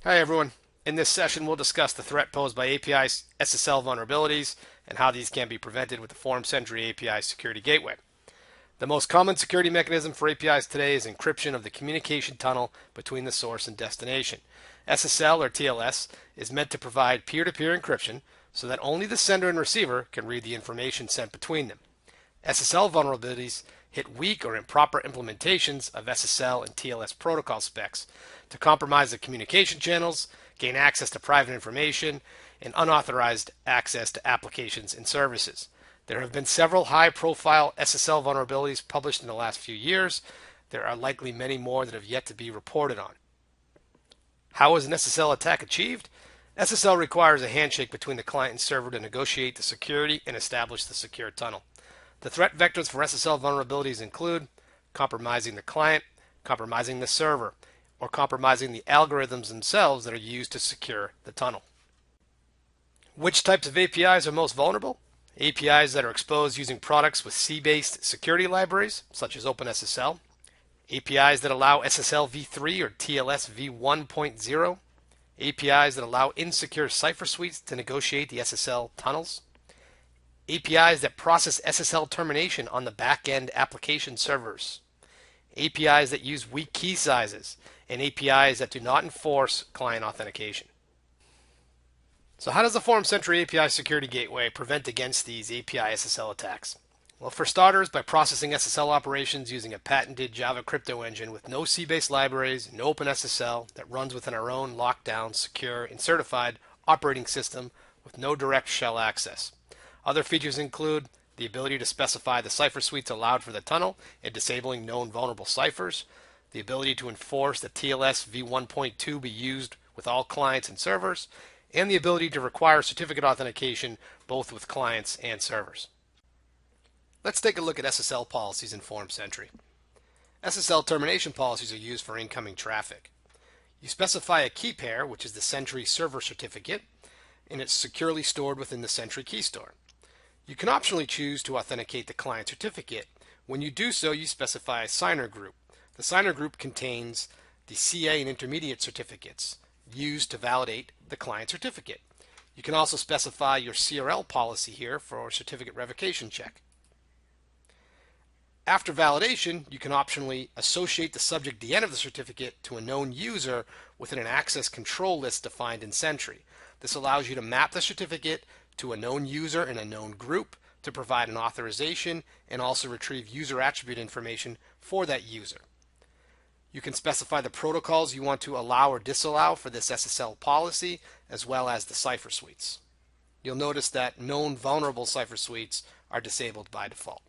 Hi everyone. In this session we'll discuss the threat posed by API SSL vulnerabilities and how these can be prevented with the Form Sentry API Security Gateway. The most common security mechanism for APIs today is encryption of the communication tunnel between the source and destination. SSL or TLS is meant to provide peer-to-peer encryption so that only the sender and receiver can read the information sent between them. SSL vulnerabilities hit weak or improper implementations of SSL and TLS protocol specs to compromise the communication channels, gain access to private information, and unauthorized access to applications and services. There have been several high-profile SSL vulnerabilities published in the last few years. There are likely many more that have yet to be reported on. How is an SSL attack achieved? SSL requires a handshake between the client and server to negotiate the security and establish the secure tunnel. The threat vectors for SSL vulnerabilities include compromising the client, compromising the server, or compromising the algorithms themselves that are used to secure the tunnel. Which types of APIs are most vulnerable? APIs that are exposed using products with C-based security libraries, such as OpenSSL. APIs that allow SSL v3 or TLS v1.0. APIs that allow insecure cipher suites to negotiate the SSL tunnels. APIs that process SSL termination on the back-end application servers. APIs that use weak key sizes, and APIs that do not enforce client authentication. So how does the Form Sentry API Security Gateway prevent against these API SSL attacks? Well, for starters, by processing SSL operations using a patented Java crypto engine with no C-based libraries, no OpenSSL, that runs within our own lockdown, secure, and certified operating system with no direct shell access. Other features include the ability to specify the cipher suites allowed for the tunnel and disabling known vulnerable ciphers, the ability to enforce that TLS v1.2 be used with all clients and servers, and the ability to require certificate authentication both with clients and servers. Let's take a look at SSL policies in Form Sentry. Ssl Termination Policies are used for incoming traffic. You specify a key pair, which is the Sentry server certificate, and it's securely stored within the Sentry key store. You can optionally choose to authenticate the client certificate. When you do so, you specify a signer group. The signer group contains the CA and intermediate certificates used to validate the client certificate. You can also specify your CRL policy here for certificate revocation check. After validation, you can optionally associate the subject DN of the certificate to a known user within an access control list defined in Sentry. This allows you to map the certificate to a known user in a known group to provide an authorization and also retrieve user attribute information for that user. You can specify the protocols you want to allow or disallow for this SSL policy, as well as the cipher suites. You'll notice that known vulnerable cipher suites are disabled by default.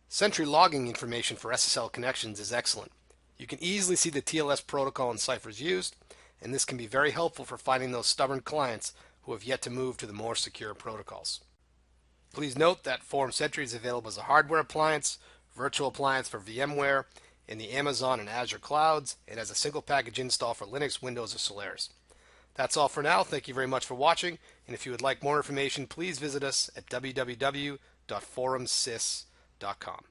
Sentry logging information for SSL connections is excellent. You can easily see the TLS protocol and ciphers used, and this can be very helpful for finding those stubborn clients who have yet to move to the more secure protocols. Please note that Form Sentry is available as a hardware appliance, virtual appliance for VMware, in the Amazon and Azure clouds, and as a single package install for Linux, Windows, or Solaris. That's all for now. Thank you very much for watching, and if you would like more information, please visit us at www.forumsys.com.